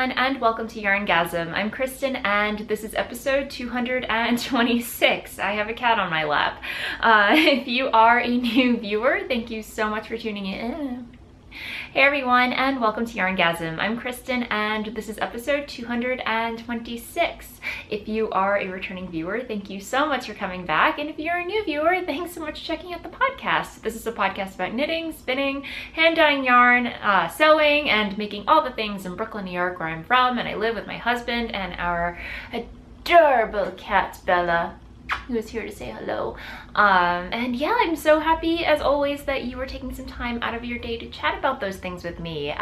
everyone, and welcome to YarnGasm. I'm Kristen, and this is episode 226. I have a cat on my lap. If you are a new viewer, thank you so much for tuning in. Hey everyone, and welcome to YarnGasm. I'm Kristen, and this is episode 226. If you are a returning viewer, thank you so much for coming back. And if you're a new viewer, thanks so much for checking out the podcast. This is a podcast about knitting, spinning, hand-dyeing yarn, sewing, and making all the things in Brooklyn, New York, where I'm from. And I live with my husband and our adorable cat, Bella, who is here to say hello. And yeah, I'm so happy as always that you are taking some time out of your day to chat about those things with me.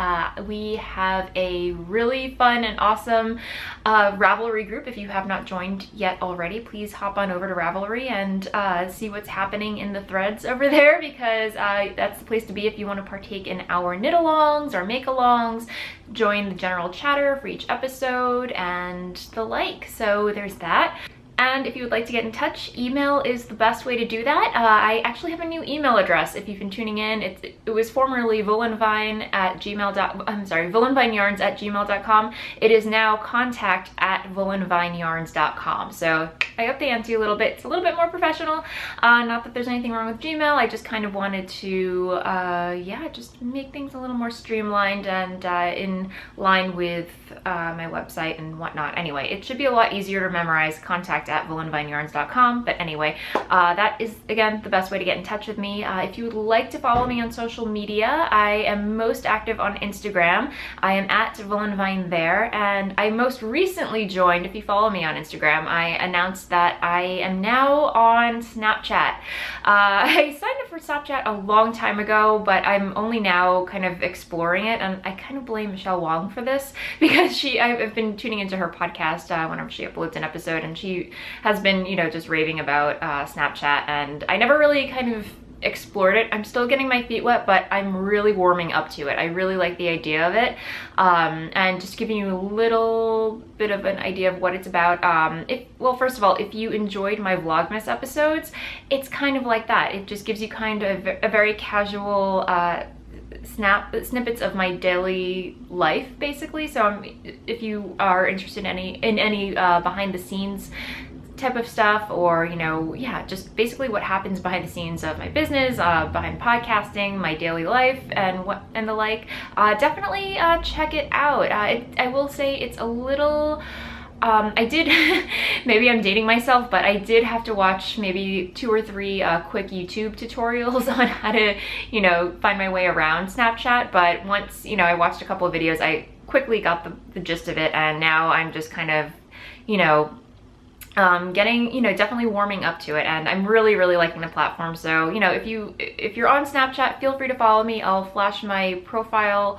We have a really fun and awesome Ravelry group. If you have not joined yet already, please hop on over to Ravelry and see what's happening in the threads over there, because that's the place to be if you want to partake in our Knitalongs or make-alongs, join the general chatter for each episode and the like. So there's that. And if you would like to get in touch, email is the best way to do that. I actually have a new email address. If you've been tuning in, it was formerly voolenvineyarns@gmail.com. It is now contact@voolenvineyarns.com. So I upped the ante a little bit. It's a little bit more professional. Not that there's anything wrong with Gmail. I just kind of wanted to, yeah, just make things a little more streamlined and in line with my website and whatnot. Anyway, it should be a lot easier to memorize. Contact@voolenvineyarns.com. But anyway, that is, again, the best way to get in touch with me. If you would like to follow me on social media, I am most active on Instagram. I am @Voolenvine there. And I most recently joined, if you follow me on Instagram, I announced that I am now on Snapchat. I signed up for Snapchat a long time ago, but I'm only now kind of exploring it. And I kind of blame Michelle Wong for this, because I've been tuning into her podcast whenever she uploads an episode, and she has been, you know, just raving about Snapchat, and I never really kind of explored it. I'm still getting my feet wet, but I'm really warming up to it. I really like the idea of it. And just giving you a little bit of an idea of what it's about. Well, first of all, if you enjoyed my Vlogmas episodes, it's kind of like that. It just gives you kind of a very casual snippets of my daily life, basically. So if you are interested in any behind the scenes type of stuff, or, you know, yeah, just basically what happens behind the scenes of my business, behind podcasting, my daily life, and the like, definitely check it out. I will say it's a little I did, maybe I'm dating myself, but I did have to watch maybe 2 or 3 quick YouTube tutorials on how to, you know, find my way around Snapchat. But once, you know, I watched a couple of videos, I quickly got the gist of it, and now I'm just kind of, you know, getting, you know, definitely warming up to it, and I'm really liking the platform. So, you know, if you're on Snapchat, feel free to follow me. I'll flash my profile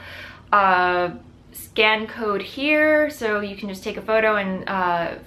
scan code here, so you can just take a photo and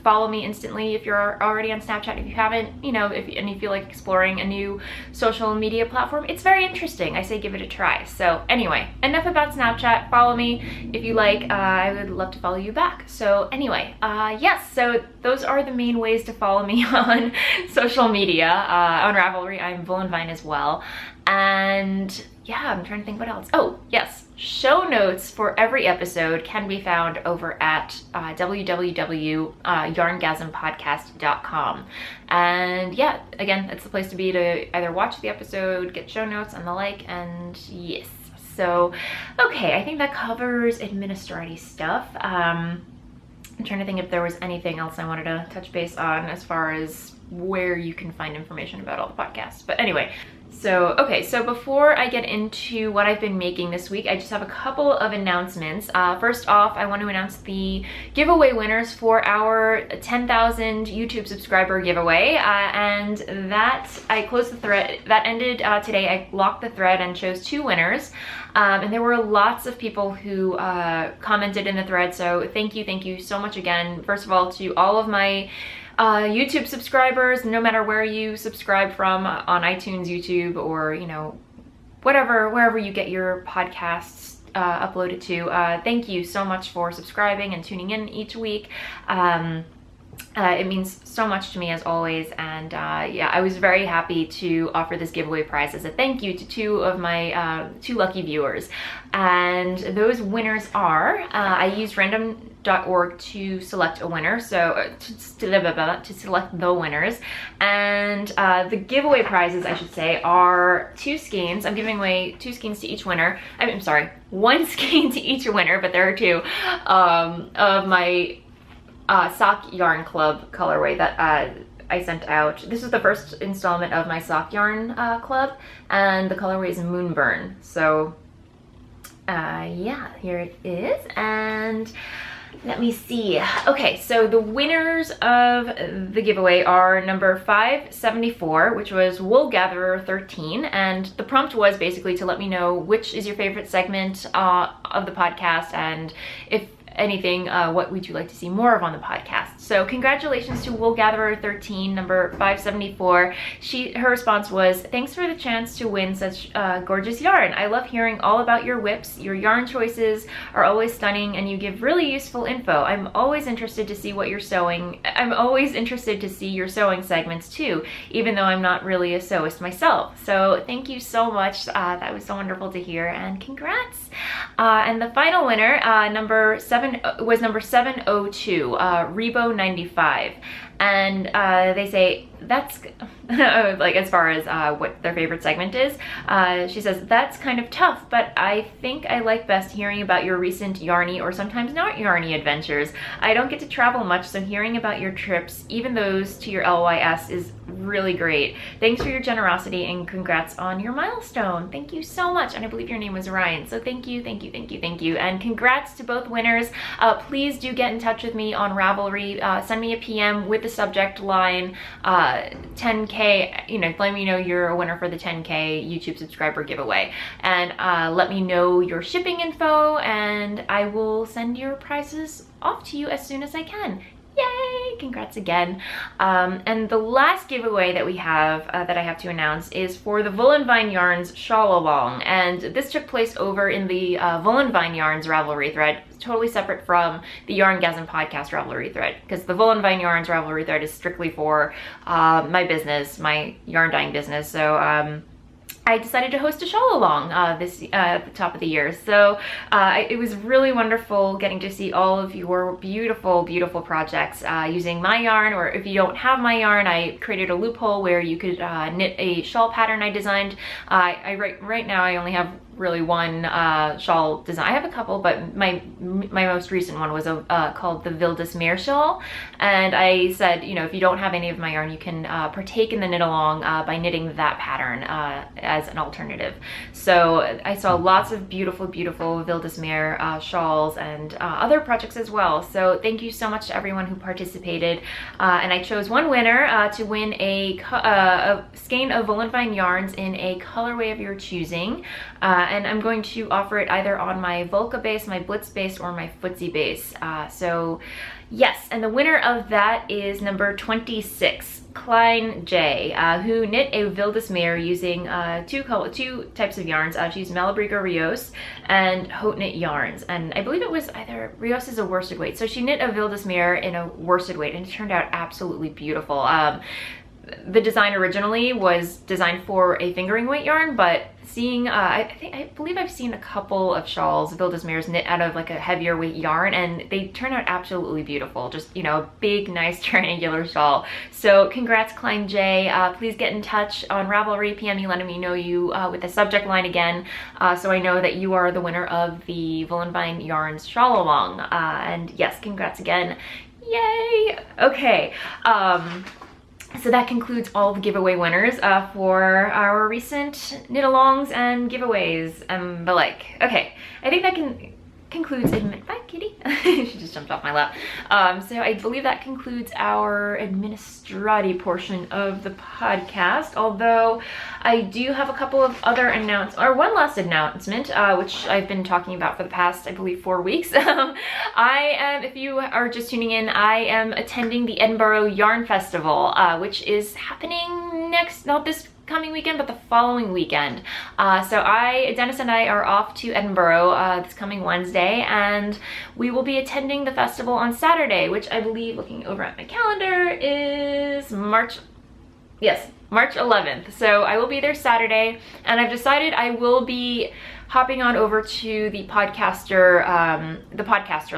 follow me instantly if you're already on Snapchat. If you haven't, you know, and you feel like exploring a new social media platform, it's very interesting. I say give it a try. So anyway, enough about Snapchat. Follow me if you like. I would love to follow you back. So anyway, yes, so those are the main ways to follow me on social media. On Ravelry, I'm Voolenvine as well. And yeah, I'm trying to think what else. Oh, yes. Show notes for every episode can be found over at www.yarngasmpodcast.com. And yeah, again, it's the place to be to either watch the episode, get show notes, and the like, and yes. So, okay, I think that covers administrative stuff. I'm trying to think if there was anything else I wanted to touch base on as far as where you can find information about all the podcasts. But anyway, so, okay, so before I get into what I've been making this week, I just have a couple of announcements. First off, I want to announce the giveaway winners for our 10,000 YouTube subscriber giveaway. And that, I closed the thread, that ended today. I locked the thread and chose 2 winners. And there were lots of people who commented in the thread, so thank you so much again. First of all, to all of my YouTube subscribers, no matter where you subscribe from, on iTunes, YouTube, or, you know, wherever you get your podcasts uploaded to. Thank you so much for subscribing and tuning in each week. It means so much to me as always, and yeah, I was very happy to offer this giveaway prize as a thank you to two of my two lucky viewers. And those winners are, I used random.org to select a winner, so to select the winners, and the giveaway prizes, I should say, are 2 skeins. I'm giving away 2 skeins to each winner. I'm sorry, 1 skein to each winner, but there are 2 of my sock yarn club colorway that I sent out. This is the first installment of my sock yarn club, and the colorway is Moonburn. So yeah, here it is, and let me see. Okay, so the winners of the giveaway are number 574, which was Wool Gatherer 13, and the prompt was basically to let me know which is your favorite segment of the podcast, and if anything, what would you like to see more of on the podcast. So congratulations to Wool Gatherer 13, number 574. Her response was, thanks for the chance to win such gorgeous yarn. I love hearing all about your whips. Your yarn choices are always stunning, and you give really useful info. I'm always interested to see what you're sewing. I'm always interested to see your sewing segments too, even though I'm not really a sewist myself. So thank you so much. That was so wonderful to hear, and congrats. And the final winner, was number 702, Rebo 95, and they say that's like, as far as what their favorite segment is, she says, that's kind of tough, but I think I like best hearing about your recent yarny or sometimes not yarny adventures. I don't get to travel much, so hearing about your trips, even those to your LYS, is really great. Thanks for your generosity, and congrats on your milestone. Thank you so much. And I believe your name was Ryan, so thank you, thank you, thank you, thank you, and congrats to both winners. Please do get in touch with me on Ravelry. Send me a PM with the subject line 10K, you know, let me know you're a winner for the 10K YouTube subscriber giveaway, and let me know your shipping info, and I will send your prizes off to you as soon as I can. Yay! Congrats again. And the last giveaway that we have, that I have to announce, is for the Voolenvine Yarns Shawl Along, and this took place over in the Voolenvine Yarns Ravelry thread, totally separate from the YarnGasm podcast Ravelry thread, because the Voolenvine Yarns Ravelry thread is strictly for my business, my yarn dyeing business. So I decided to host a shawl along at the top of the year. So it was really wonderful getting to see all of your beautiful, beautiful projects using my yarn, or if you don't have my yarn, I created a loophole where you could knit a shawl pattern I designed. Right now I only have really one shawl design. I have a couple, but my most recent one was called the Vildesmeer shawl, and I said, you know, if you don't have any of my yarn, you can partake in the knit along by knitting that pattern as an alternative. So I saw lots of beautiful, beautiful Vildesmeer shawls and other projects as well. So thank you so much to everyone who participated, and I chose one winner to win a skein of Voolenvine yarns in a colorway of your choosing. And I'm going to offer it either on my Volca base, my Blitz base, or my Footsie base. So yes, and the winner of that is number 26, Klein J, who knit a Vildesmeer using two types of yarns. She used Malabriga Rios and Haute Knit yarns, and I believe it was either Rios is a worsted weight. So she knit a Vildesmeer in a worsted weight, and it turned out absolutely beautiful. The design originally was designed for a fingering weight yarn, but seeing, I believe I've seen a couple of shawls, Vildesmeers, knit out of like a heavier weight yarn, and they turn out absolutely beautiful. Just, you know, a big, nice triangular shawl. So congrats, Klein J. Please get in touch on Ravelry, PM me, letting me know you with the subject line again, so I know that you are the winner of the Voolenvine Yarns Shawl Along. And yes, congrats again. Yay! Okay. So that concludes all the giveaway winners for our recent knit-alongs and giveaways and the like. Okay, I think that concludes bye, kitty. She just jumped off my lap. So I believe that concludes our administrati portion of the podcast, although I do have a couple of other one last announcement, which I've been talking about for the past, I believe, 4 weeks. If you are just tuning in, I am attending the Edinburgh Yarn Festival, which is happening not this coming weekend, but the following weekend. So Dennis and I are off to Edinburgh this coming Wednesday, and we will be attending the festival on Saturday, which I believe, looking over at my calendar, is March 11th. So I will be there Saturday, and I've decided I will be hopping on over to the podcaster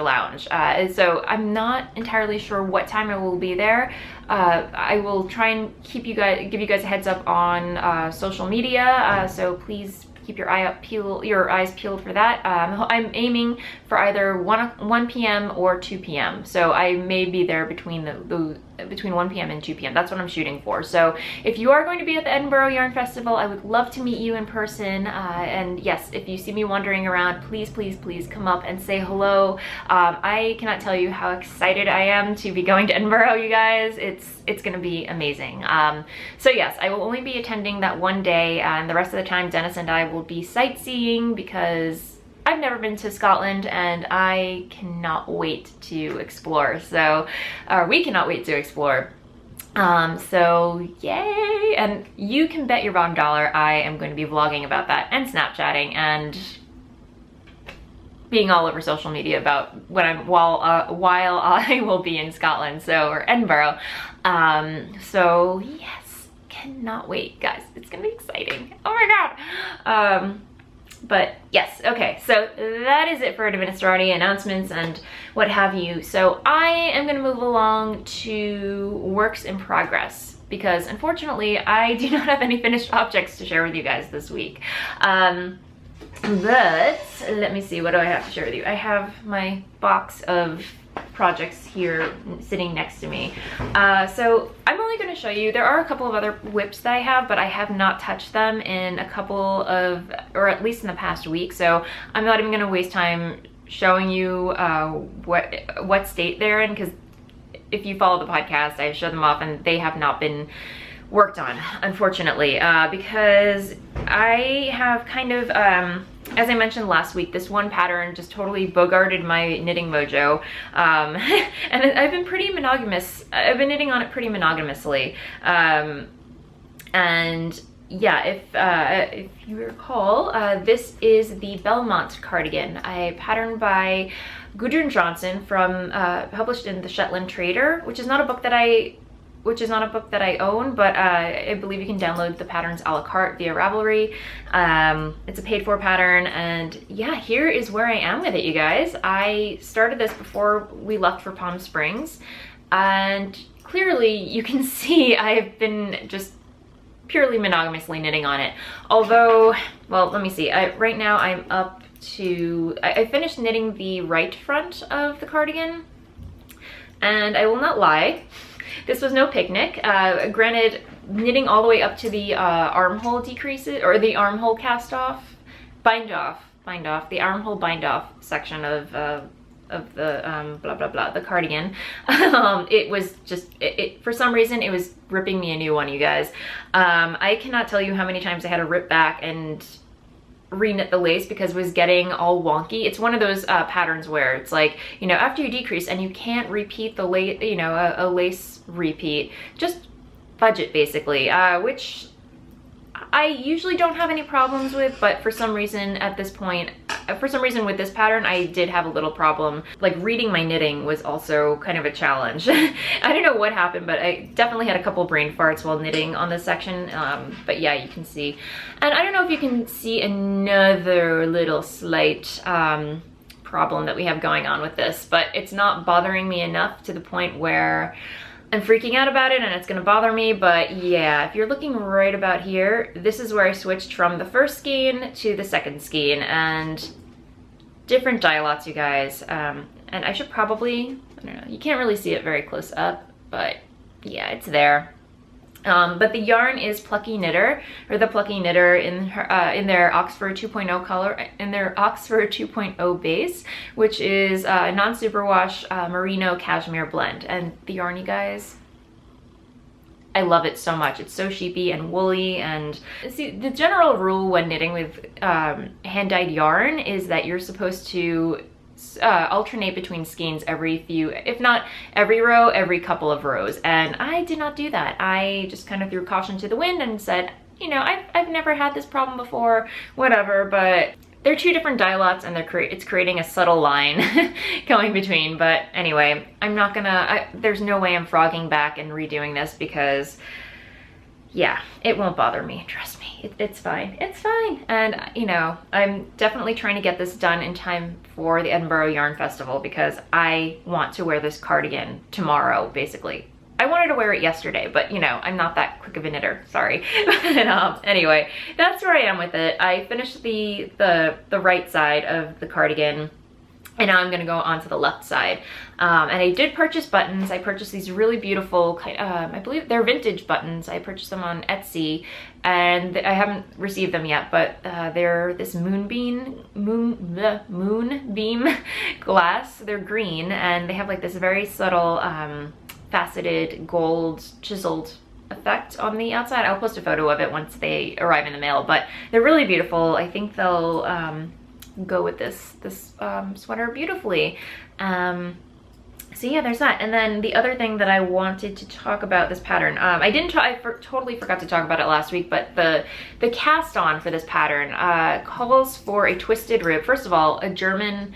lounge. So I'm not entirely sure what time I will be there. I will try and give you guys a heads up on social media. So please keep your eyes peeled for that. I'm aiming for either 1 p.m. or 2 p.m. So I may be there between between 1 p.m. and 2 p.m. That's what I'm shooting for. So if you are going to be at the Edinburgh Yarn Festival, I would love to meet you in person. And yes, if you see me wandering around, please, please, please come up and say hello. I cannot tell you how excited I am to be going to Edinburgh, you guys. It's gonna be amazing. So yes, I will only be attending that one day, and the rest of the time Dennis and I will be sightseeing because I've never been to Scotland and I cannot wait to explore. So, we cannot wait to explore. So yay! And you can bet your bottom dollar I am going to be vlogging about that and Snapchatting and being all over social media about while I will be in Scotland, or Edinburgh. So yes, cannot wait, guys. It's gonna be exciting. Oh my god. But yes, okay, so that is it for Administrati announcements and what have you. So I am gonna move along to works in progress because unfortunately I do not have any finished objects to share with you guys this week. But let me see, what do I have to share with you? I have my box of projects here sitting next to me. So I'm only going to show you, there are a couple of other whips that I have, but I have not touched them in a couple of, or at least in the past week. So I'm not even going to waste time showing you what state they're in, because if you follow the podcast, I show them off and they have not been worked on, unfortunately, because I have kind of, as I mentioned last week, this one pattern just totally bogarted my knitting mojo, and I've been pretty monogamous. I've been knitting on it pretty monogamously, and yeah, if you recall, this is the Belmont cardigan, a pattern by Gudrun Johnson from published in the Shetland Trader, which is not a book that I own, but I believe you can download the patterns a la carte via Ravelry. It's a paid for pattern, and yeah, here is where I am with it, you guys. I started this before we left for Palm Springs, and clearly you can see I've been just purely monogamously knitting on it. Although, well, let me see. Right now I'm up to, I finished knitting the right front of the cardigan, and I will not lie, this was no picnic. Granted, knitting all the way up to the armhole decreases, or the armhole bind off, the armhole bind off section of the blah blah blah, the cardigan. It was just, for some reason, it was ripping me a new one, you guys. I cannot tell you how many times I had to rip back and re-knit the lace because it was getting all wonky. It's one of those patterns where it's like, you know, after you decrease and you can't repeat the lace, you know, a lace repeat, just fudge it basically, which I usually don't have any problems with, but for some reason at this point, with this pattern, I did have a little problem. Like, reading my knitting was also kind of a challenge. I don't know what happened, but I definitely had a couple brain farts while knitting on this section. But yeah, you can see. And I don't know if you can see another little slight problem that we have going on with this, but it's not bothering me enough to the point where I'm freaking out about it and it's gonna bother me. But yeah, if you're looking right about here, this is where I switched from the first skein to the second skein, and different dye lots, you guys. And I should probably, I don't know, you can't really see it very close up, but yeah, it's there. But the yarn is Plucky Knitter, or the Plucky Knitter in their Oxford 2.0 color, in their Oxford 2.0 base, which is a non-superwash merino cashmere blend. And the yarn, you guys, I love it so much. It's so sheepy and woolly. And see, the general rule when knitting with hand-dyed yarn is that you're supposed to alternate between skeins every few, if not every row, every couple of rows. And I did not do that. I just kind of threw caution to the wind and said, you know, I've never had this problem before, whatever, but they're two different dye lots and it's creating a subtle line going between. But anyway, I'm not gonna, there's no way I'm frogging back and redoing this because yeah, it won't bother me, trust me. It's fine, it's fine. And you know, I'm definitely trying to get this done in time for the Edinburgh Yarn Festival because I want to wear this cardigan tomorrow, basically. I wanted to wear it yesterday, but you know, I'm not that quick of a knitter, sorry. But anyway, that's where I am with it. I finished the right side of the cardigan, and now I'm gonna go on to the left side. And I did purchase buttons. I purchased these really beautiful, I believe they're vintage buttons. I purchased them on Etsy, and I haven't received them yet, but they're this moonbeam glass. They're green, and they have like this very subtle, faceted gold chiseled effect on the outside. I'll post a photo of it once they arrive in the mail, but they're really beautiful. I think they'll go with this sweater beautifully. So yeah, there's that. And then the other thing that I wanted to talk about this pattern, I totally forgot to talk about it last week, but the cast on for this pattern calls for a twisted rib. First of all, a German,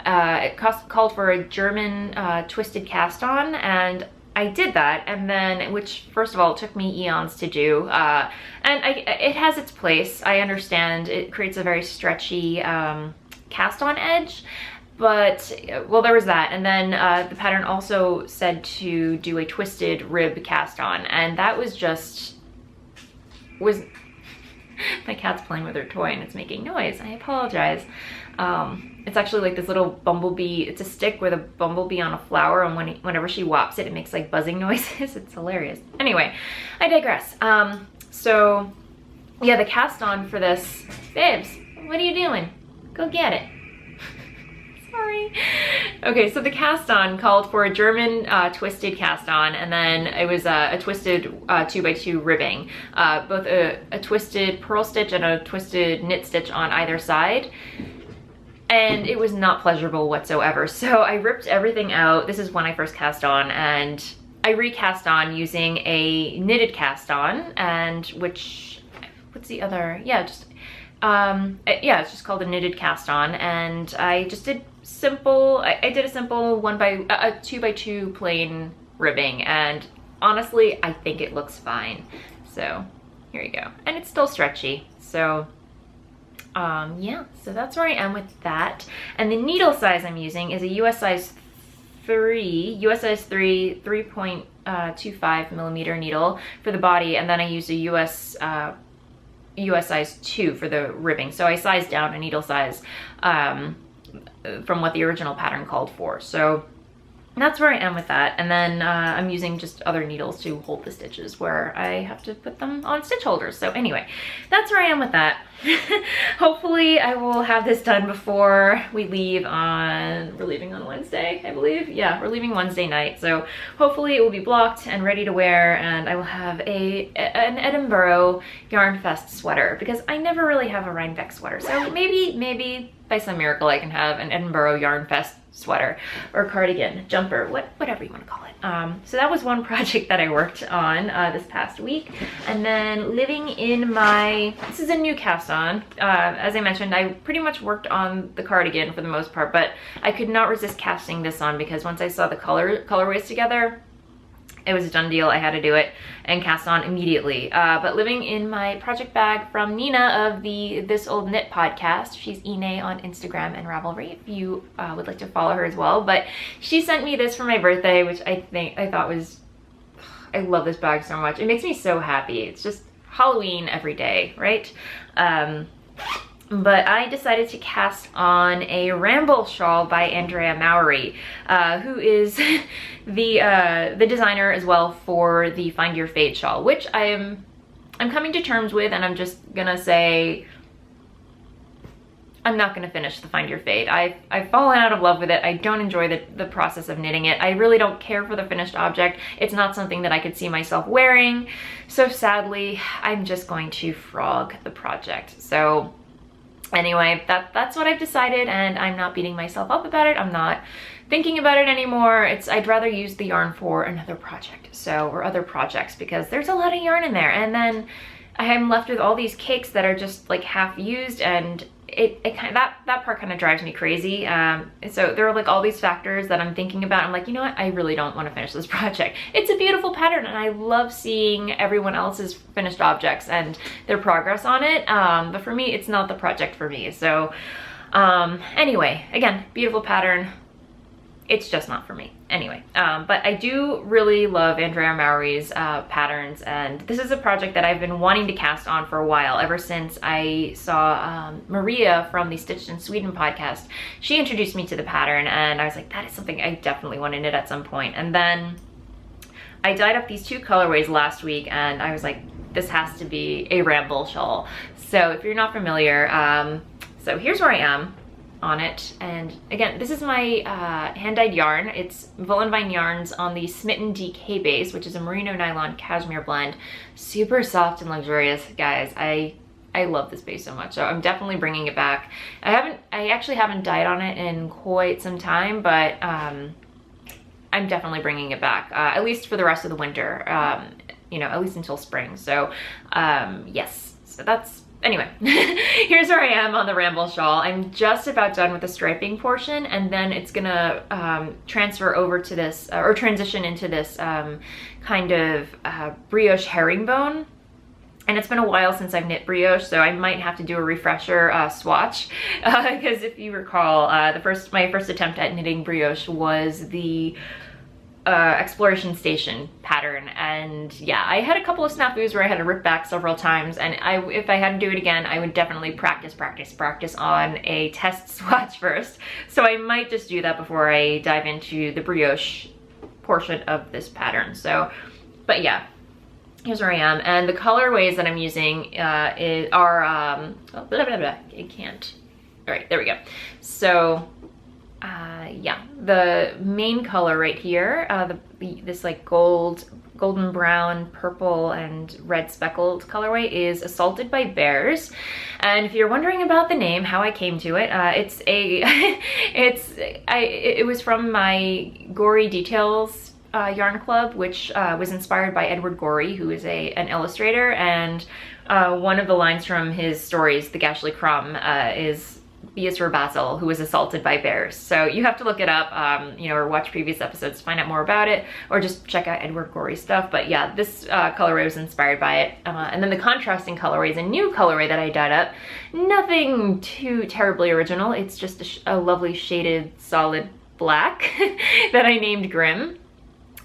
called for a German twisted cast on, and I did that, and then, which first of all took me eons to do, and it has its place. I understand it creates a very stretchy cast on edge, but well, there was that. And then the pattern also said to do a twisted rib cast on, and that was my cat's playing with her toy and it's making noise. I apologize. It's actually like this little bumblebee. It's a stick with a bumblebee on a flower, and whenever she whops it, it makes like buzzing noises. It's hilarious. Anyway, I digress. So yeah, the cast on for this, babes, what are you doing? Go get it. Sorry. Okay, so the cast on called for a German twisted cast on, and then it was a twisted 2x2 ribbing, both a twisted purl stitch and a twisted knit stitch on either side. And it was not pleasurable whatsoever. So I ripped everything out. This is when I first cast on, and I recast on using a knitted cast on, and what's the other? Yeah, yeah, it's just called a knitted cast on, and I just did simple, I did a simple 2x2 plain ribbing, and honestly, I think it looks fine. So here you go. And it's still stretchy, so yeah, so that's where I am with that. And the needle size I'm using is a US size 3.25 millimeter needle for the body, and then I used a US size 2 for the ribbing. So I sized down a needle size from what the original pattern called for. So that's where I am with that. And then I'm using just other needles to hold the stitches where I have to put them on stitch holders. So anyway, that's where I am with that. Hopefully I will have this done before we leave we're leaving on Wednesday, I believe. Yeah, we're leaving Wednesday night. So hopefully it will be blocked and ready to wear, and I will have an Edinburgh Yarn Fest sweater, because I never really have a Rhinebeck sweater. So maybe by some miracle I can have an Edinburgh Yarn Fest sweater or cardigan, jumper, whatever you want to call it. So that was one project that I worked on this past week. And then living in this is a new cast on. As I mentioned, I pretty much worked on the cardigan for the most part, but I could not resist casting this on because once I saw the colorways together, it was a done deal. I had to do it and cast on immediately. But living in my project bag from Nina of the This Old Knit podcast. She's Ine on Instagram and Ravelry if you would like to follow her as well. But she sent me this for my birthday, which I thought was, I love this bag so much. It makes me so happy. It's just Halloween every day, right? But I decided to cast on a Ramble shawl by Andrea Mowry, who is the designer as well for the Find Your Fade shawl, which I'm coming to terms with, and I'm just gonna say I'm not gonna finish the Find Your Fade. I've fallen out of love with it. I don't enjoy the process of knitting it. I really don't care for the finished object. It's not something that I could see myself wearing. So sadly, I'm just going to frog the project. So anyway, that's what I've decided, and I'm not beating myself up about it. I'm not thinking about it anymore. I'd rather use the yarn for another project, or other projects, because there's a lot of yarn in there. And then I am left with all these cakes that are just like half used, and that part kind of drives me crazy. So there are like all these factors that I'm thinking about. I'm like, you know what? I really don't want to finish this project. It's a beautiful pattern, and I love seeing everyone else's finished objects and their progress on it. But for me, it's not the project for me. So anyway, again, beautiful pattern. It's just not for me. Anyway, but I do really love Andrea Mowry's patterns, and this is a project that I've been wanting to cast on for a while, ever since I saw Maria from the Stitched in Sweden podcast. She introduced me to the pattern, and I was like, that is something I definitely want to knit at some point. And then I dyed up these 2 colorways last week, and I was like, this has to be a ramble shawl. So if you're not familiar, so here's where I am on it. And again, this is my hand-dyed yarn. It's Voolenvine yarns on the Smitten DK base, which is a merino nylon cashmere blend. Super soft and luxurious, guys. I love this base so much, so I'm definitely bringing it back. I actually haven't dyed on it in quite some time, but I'm definitely bringing it back, at least for the rest of the winter, you know, at least until spring. So yes, so that's, anyway, here's where I am on the ramble shawl. I'm just about done with the striping portion, and then it's gonna transfer over to this, or transition into this kind of brioche herringbone. And it's been a while since I've knit brioche, so I might have to do a refresher swatch, because if you recall, my first attempt at knitting brioche was the Exploration Station pattern, and yeah, I had a couple of snafus where I had to rip back several times, and if I had to do it again, I would definitely practice on a test swatch first. So I might just do that before I dive into the brioche portion of this pattern. So, but yeah, here's where I am, and the colorways that I'm using are oh, blah, blah, blah. I can't. All right, there we go. So yeah, the main color right here, this like golden brown, purple, and red speckled colorway is Assaulted by Bears. And if you're wondering about the name, how I came to it, it was from my Gory Details yarn club, which was inspired by Edward Gorey, who is an illustrator, and one of the lines from his stories, The Gashly Crumb, is Beatrice Basil, who was assaulted by bears. So you have to look it up, you know, or watch previous episodes to find out more about it, or just check out Edward Gorey's stuff. But yeah, this colorway was inspired by it. And then the contrasting colorway is a new colorway that I dyed up. Nothing too terribly original. It's just a lovely shaded solid black that I named Grim,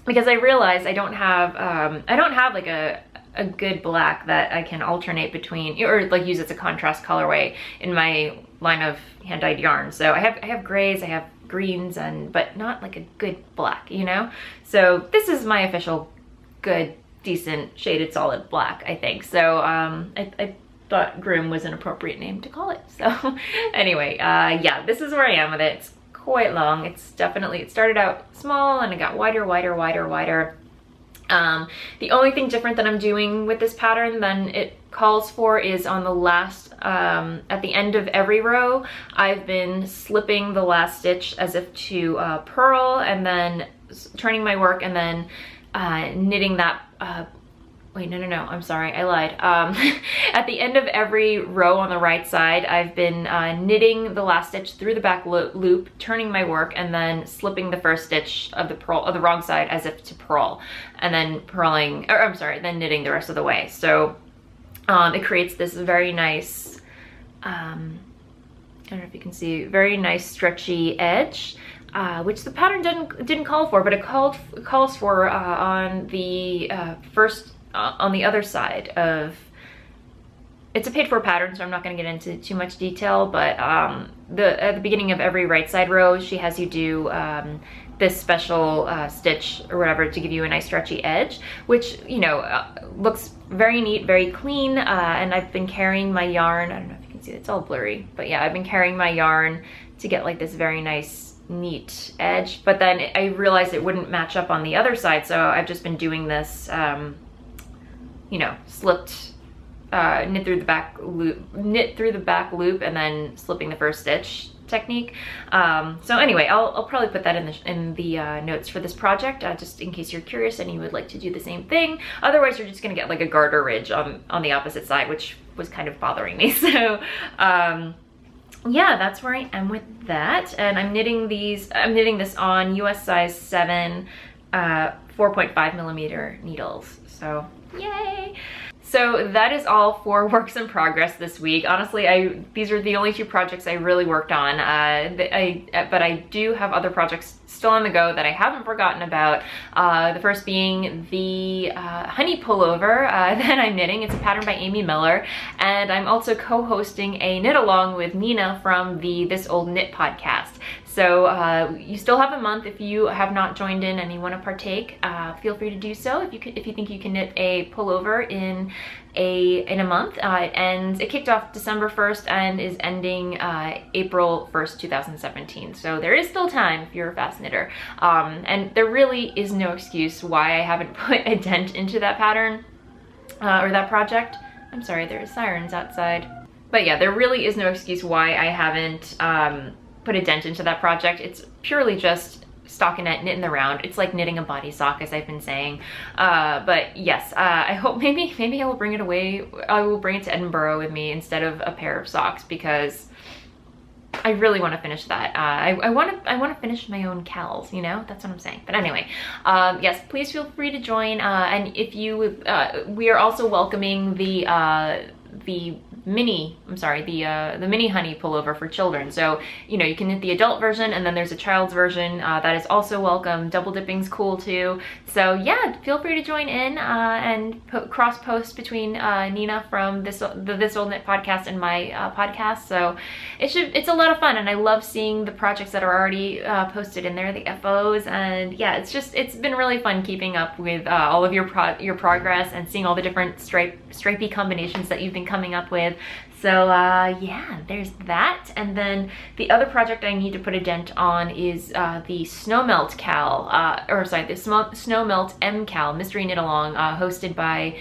because I realized I don't have like a good black that I can alternate between, or like use as a contrast colorway in my line of hand-dyed yarn. So I have grays, I have greens, but not like a good black, you know? So this is my official good, decent, shaded solid black, I think. So I thought Grim was an appropriate name to call it. So anyway, yeah, this is where I am with it. It's quite long. It started out small and it got wider. The only thing different that I'm doing with this pattern than it calls for is on the last, at the end of every row, I've been slipping the last stitch as if to purl, and then turning my work, and then knitting that, wait, no, I'm sorry, I lied. At the end of every row on the right side, I've been knitting the last stitch through the back loop, turning my work, and then slipping the first stitch of the wrong side as if to purl, and then then knitting the rest of the way. So it creates this very nice, I don't know if you can see, very nice stretchy edge. Which the pattern didn't call for, but it calls for on the on the other side of, it's a paid for pattern, so I'm not going to get into too much detail, but at the beginning of every right side row, she has you do this special stitch or whatever to give you a nice stretchy edge, which, you know, looks very neat, very clean. And I've been carrying my yarn, I don't know if you can see, it's all blurry, but yeah, I've been carrying my yarn to get like this very nice neat edge, but then I realized it wouldn't match up on the other side, so I've just been doing this, you know, knit through the back loop, and then slipping the first stitch technique. So anyway, I'll probably put that in the notes for this project, just in case you're curious and you would like to do the same thing. Otherwise, you're just gonna get like a garter ridge on the opposite side, which was kind of bothering me. So yeah, that's where I am with that. And I'm knitting this on US size 7 4.5 millimeter needles. So yay! So that is all for works in progress this week. Honestly, these are the only 2 projects I really worked on. But I do have other projects still on the go that I haven't forgotten about. The first being the honey pullover that I'm knitting. It's a pattern by Amy Miller. And I'm also co-hosting a knit along with Nina from the This Old Knit podcast. So you still have a month. If you have not joined in and you want to partake, feel free to do so. If you think you can knit a pullover in a month. It kicked off December 1st and is ending April 1st, 2017. So there is still time if you're a fast knitter. And there really is no excuse why I haven't put a dent into that pattern or that project. I'm sorry, there are sirens outside. But yeah, there really is no excuse why I haven't put a dent into that project. It's purely just stockinette, knit in the round. It's like knitting a body sock, as I've been saying. But yes, I hope maybe I will bring it away. I will bring it to Edinburgh with me instead of a pair of socks, because I really want to finish that. I want to finish my own cals, you know? That's what I'm saying. But anyway, yes, please feel free to join. And if you, we are also welcoming the mini honey pullover for children. So, you know, you can knit the adult version and then there's a child's version that is also welcome. Double dipping's cool too. So yeah, feel free to join in and cross post between Nina from the This Old Knit podcast and my podcast. So it's a lot of fun, and I love seeing the projects that are already posted in there, the FOs, and yeah, it's been really fun keeping up with all of your progress and seeing all the different stripy combinations that you've been coming up with. So yeah, there's that. And then the other project I need to put a dent on is the Snowmelt Cal, the Snowmelt M Cal Mystery Knit Along, hosted by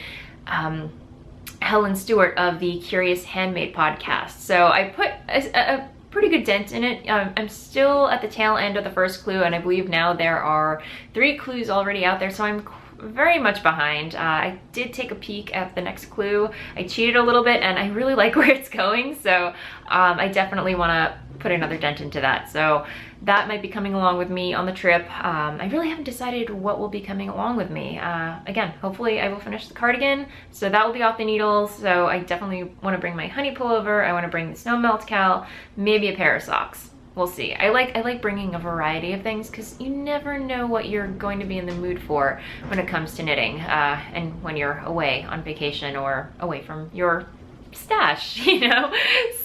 Helen Stewart of the Curious Handmade podcast. So I put a pretty good dent in it. I'm still at the tail end of the first clue, and I believe now there are 3 clues already out there, so I'm very much behind. I did take a peek at the next clue. I cheated a little bit and I really like where it's going, so I definitely want to put another dent into that. So that might be coming along with me on the trip. I really haven't decided what will be coming along with me. Again, hopefully I will finish the cardigan, so that will be off the needles. So I definitely want to bring my honey pullover. I want to bring the snow melt cal, maybe a pair of socks. We'll see. I like bringing a variety of things, because you never know what you're going to be in the mood for when it comes to knitting, and when you're away on vacation or away from your stash, you know?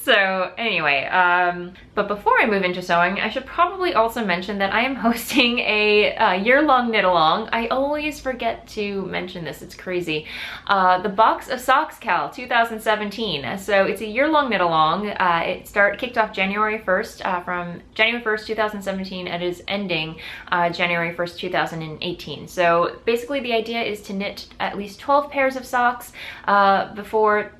So anyway, but before I move into sewing, I should probably also mention that I am hosting a year-long knit along. I always forget to mention this, it's crazy. The Box of Socks Cal 2017. So it's a year-long knit along. It kicked off January 1st, from January 1st, 2017, and is ending January 1st, 2018. So basically the idea is to knit at least 12 pairs of socks before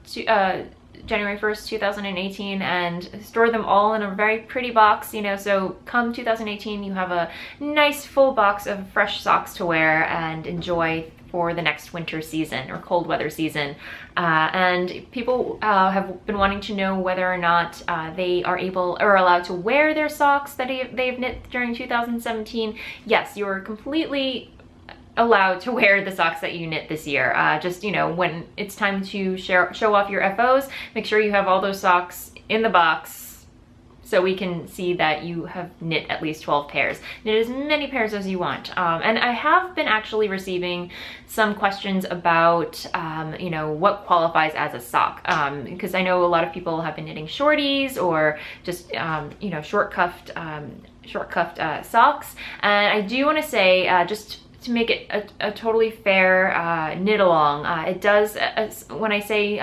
January 1st, 2018, and store them all in a very pretty box, you know, so come 2018 you have a nice full box of fresh socks to wear and enjoy for the next winter season or cold weather season. And people have been wanting to know whether or not they are able or allowed to wear their socks that they've knit during 2017. Yes, you're completely allowed to wear the socks that you knit this year. Just, you know, when it's time to show off your FOs, make sure you have all those socks in the box so we can see that you have knit at least 12 pairs. Knit as many pairs as you want. And I have been actually receiving some questions about, you know, what qualifies as a sock. Because I know a lot of people have been knitting shorties or just, you know, short cuffed socks. And I do want to say, just to make it a totally fair knit along, it does, when I say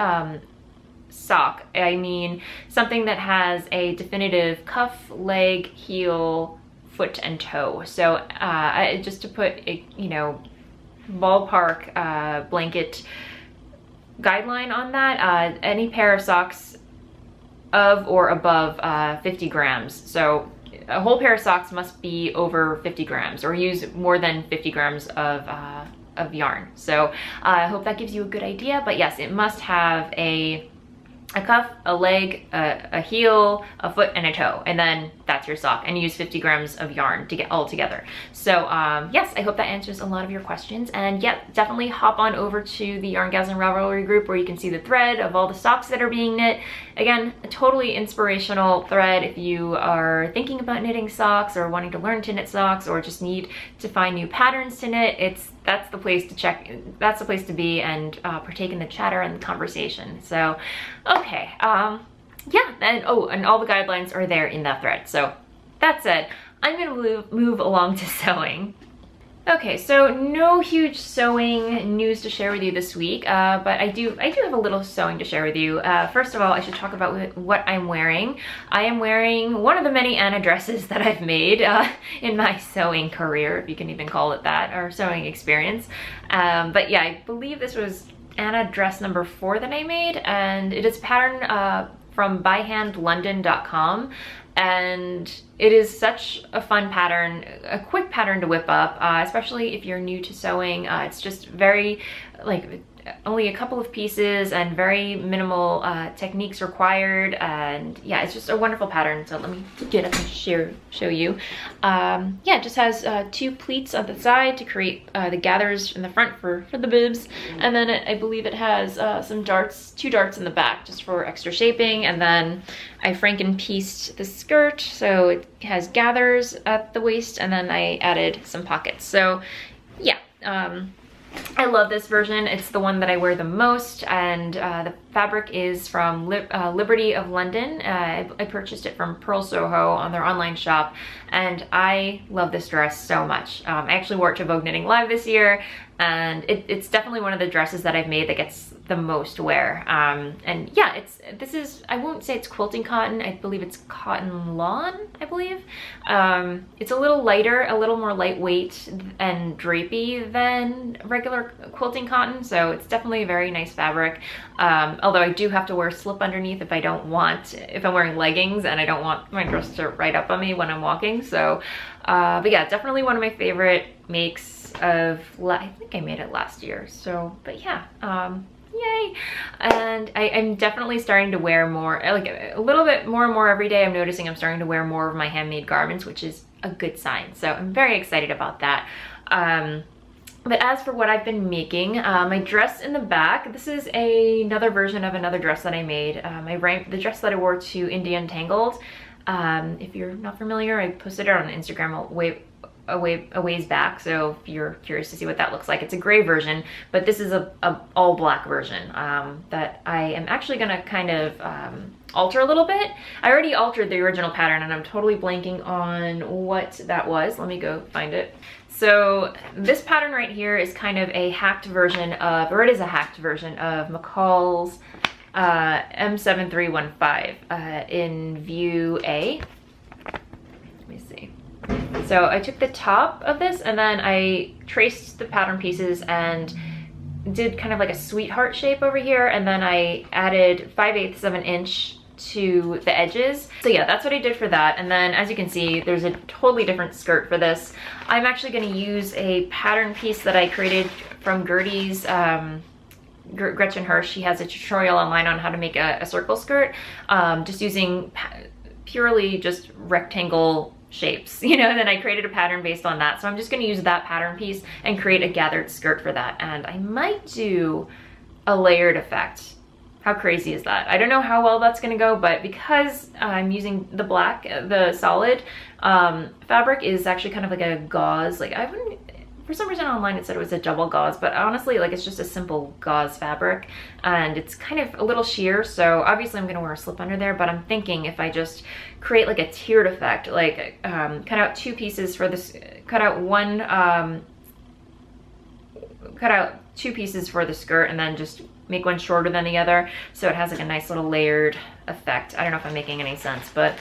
sock, I mean something that has a definitive cuff, leg, heel, foot, and toe. So just to put a, you know, ballpark blanket guideline on that, any pair of socks of or above 50 grams. So a whole pair of socks must be over 50 grams or use more than 50 grams of yarn. So I hope that gives you a good idea. But yes, it must have a cuff, a leg, a heel, a foot, and a toe, and then that's your sock, and use 50 grams of yarn to get all together. So yes, I hope that answers a lot of your questions, and yeah, definitely hop on over to the YarnGasm Ravelry group where you can see the thread of all the socks that are being knit. Again, a totally inspirational thread if you are thinking about knitting socks or wanting to learn to knit socks or just need to find new patterns to knit. That's the place to check, that's the place to be and partake in the chatter and the conversation. So, okay, yeah, and oh, and all the guidelines are there in that thread. So that said, I'm gonna move along to sewing. Okay, so no huge sewing news to share with you this week, but I do have a little sewing to share with you. First of all, I should talk about what I'm wearing. I am wearing one of the many Anna dresses that I've made in my sewing career, if you can even call it that, or sewing experience. But yeah, I believe this was Anna dress number 4 that I made, and it is a pattern from byhandlondon.com. And it is such a fun pattern, a quick pattern to whip up, especially if you're new to sewing. It's just very, like, only a couple of pieces and very minimal techniques required, and yeah, it's just a wonderful pattern. So let me get up and show you. Yeah, it just has 2 pleats on the side to create the gathers in the front for the bibs, and then I believe it has some darts, 2 darts in the back just for extra shaping, and then I Franken-pieced the skirt so it has gathers at the waist, and then I added some pockets. So yeah, I love this version. It's the one that I wear the most, and the fabric is from Liberty of London. I purchased it from Pearl Soho on their online shop, and I love this dress so much. I actually wore it to Vogue Knitting Live this year, and it's definitely one of the dresses that I've made that gets the most wear. And yeah, this is, I won't say it's quilting cotton, I believe it's cotton lawn, I believe. It's a little lighter, a little more lightweight and drapey than regular quilting cotton, so it's definitely a very nice fabric. Although I do have to wear slip underneath if I'm wearing leggings and I don't want my dress to ride up on me when I'm walking. So, but yeah, definitely one of my favorite makes of, I think I made it last year. So, but yeah, yay. And I'm definitely starting to wear more, like a little bit more and more every day. I'm noticing I'm starting to wear more of my handmade garments, which is a good sign. So I'm very excited about that. But as for what I've been making, my dress in the back, this is another version of another dress that I made. The dress that I wore to India Untangled. If you're not familiar, I posted it on Instagram a ways back, so if you're curious to see what that looks like. It's a gray version, but this is a all black version that I am actually gonna kind of alter a little bit. I already altered the original pattern and I'm totally blanking on what that was. Let me go find it. So this pattern right here is kind of a hacked version of, or it is a hacked version of McCall's M7315 in view A. Let me see. So I took the top of this and then I traced the pattern pieces and did kind of like a sweetheart shape over here, and then I added 5/8 of an inch to the edges. So yeah, that's what I did for that. And then as you can see, there's a totally different skirt for this. I'm actually going to use a pattern piece that I created from Gertie's, Gretchen Hirsch. She has a tutorial online on how to make a circle skirt, just using purely just rectangle shapes, you know, and then I created a pattern based on that. So I'm just going to use that pattern piece and create a gathered skirt for that. And I might do a layered effect. How crazy is that? I don't know how well that's gonna go, but because I'm using the black, the solid fabric is actually kind of like a gauze. Like I wouldn't, for some reason online it said it was a double gauze, but honestly, like it's just a simple gauze fabric and it's kind of a little sheer. So obviously I'm gonna wear a slip under there, but I'm thinking if I just create like a tiered effect, like cut out 2 pieces for this, cut out 2 pieces for the skirt and then just make one shorter than the other, so it has like a nice little layered effect. I don't know if I'm making any sense, but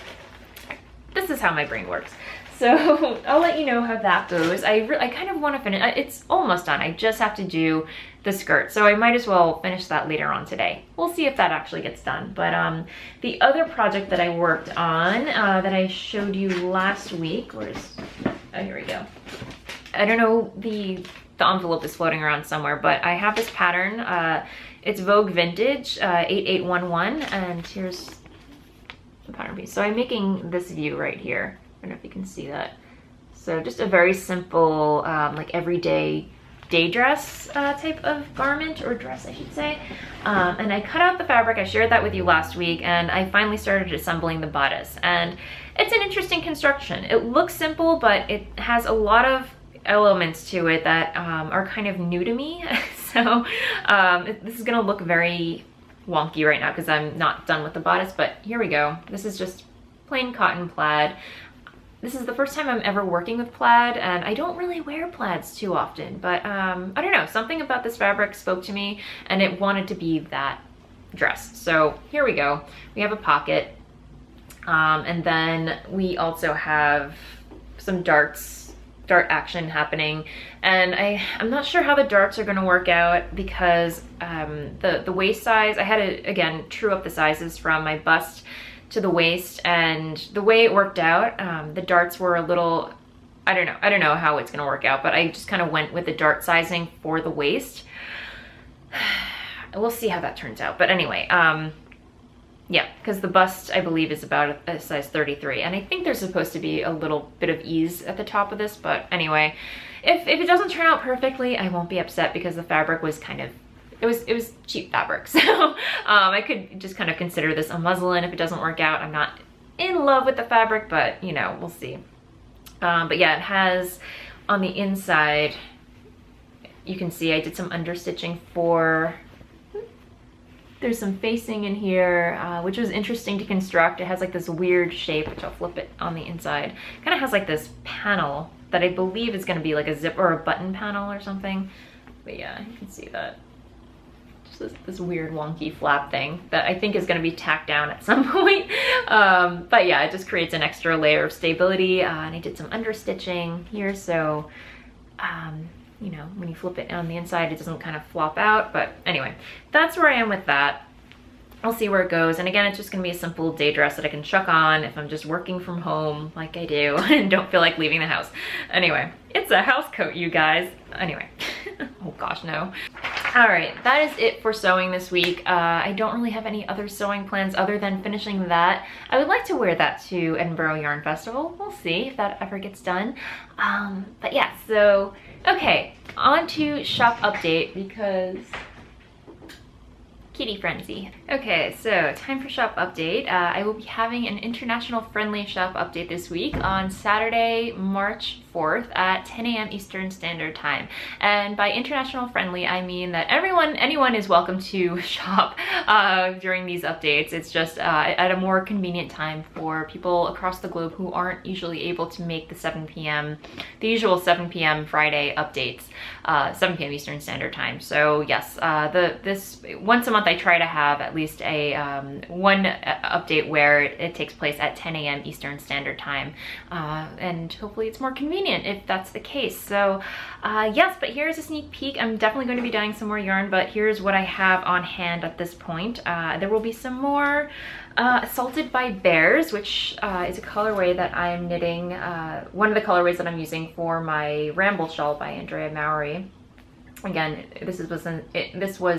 this is how my brain works. So I'll let you know how that goes. I kind of want to finish, it's almost done. I just have to do the skirt. So I might as well finish that later on today. We'll see if that actually gets done. But the other project that I worked on that I showed you last week, oh, here we go. I don't know, the envelope is floating around somewhere, but I have this pattern. It's Vogue Vintage 8811, and here's the pattern piece. So I'm making this view right here. I don't know if you can see that. So just a very simple, like everyday day dress type of garment, or dress I should say. And I cut out the fabric, I shared that with you last week, and I finally started assembling the bodice. And it's an interesting construction. It looks simple, but it has a lot of elements to it that are kind of new to me. So this is gonna look very wonky right now because I'm not done with the bodice, but here we go. This is just plain cotton plaid. This is the first time I'm ever working with plaid, and I don't really wear plaids too often, but I don't know, something about this fabric spoke to me and it wanted to be that dress. So here we go. We have a pocket, and then we also have some dart action happening, and I'm not sure how the darts are going to work out because the waist size, I had to again true up the sizes from my bust to the waist, and the way it worked out, the darts were a little, I don't know how it's gonna work out, but I just kind of went with the dart sizing for the waist. We'll see how that turns out, but anyway, yeah, because the bust I believe is about a size 33, and I think there's supposed to be a little bit of ease at the top of this, but anyway, if it doesn't turn out perfectly, I won't be upset because the fabric was kind of, it was cheap fabric, so I could just kind of consider this a muslin if it doesn't work out. I'm not in love with the fabric, but you know, we'll see. But yeah, it has on the inside, you can see I did some understitching for, there's some facing in here, which was interesting to construct. It has like this weird shape, which I'll flip it on the inside. Kind of has like this panel that I believe is going to be like a zip or a button panel or something. But yeah, you can see that. This weird wonky flap thing that I think is going to be tacked down at some point. But yeah, it just creates an extra layer of stability, and I did some understitching here, so you know, when you flip it on the inside it doesn't kind of flop out. But anyway, that's where I am with that. I'll see where it goes, and again, it's just gonna be a simple day dress that I can chuck on if I'm just working from home like I do and don't feel like leaving the house. Anyway, it's a house coat, you guys. Anyway, oh gosh, no. All right, that is it for sewing this week. I don't really have any other sewing plans other than finishing that. I would like to wear that to Edinburgh Yarn Festival. We'll see if that ever gets done. But yeah, so, okay, on to shop update because kitty frenzy. Okay, so time for shop update. I will be having an international friendly shop update this week on Saturday, March 4th at 10 a.m. Eastern Standard Time. And by international friendly, I mean that anyone is welcome to shop during these updates. It's just at a more convenient time for people across the globe who aren't usually able to make the usual 7 p.m. Friday updates, 7 p.m. Eastern Standard Time. So yes, this once a month I try to have at least a one update where it takes place at 10 a.m. Eastern Standard Time, and hopefully it's more convenient if that's the case. So yes, but here's a sneak peek. I'm definitely going to be dyeing some more yarn, but here's what I have on hand at this point. There will be some more Assaulted by Bears, which is a colorway that I'm knitting, one of the colorways that I'm using for my Ramble shawl by Andrea Mowry. Again, this was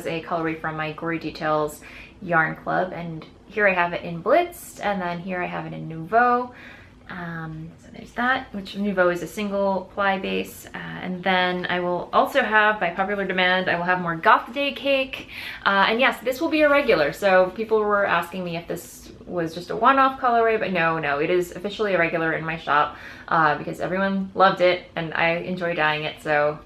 a colorway from my Gory Details Yarn Club, and here I have it in Blitzed, and then here I have it in Nouveau. So there's that, which Nouveau is a single ply base, and then I will also have, by popular demand, I will have more Goth Day cake, and yes, this will be a regular. So people were asking me if this was just a one-off colorway, but no, it is officially a regular in my shop, because everyone loved it and I enjoy dyeing it, so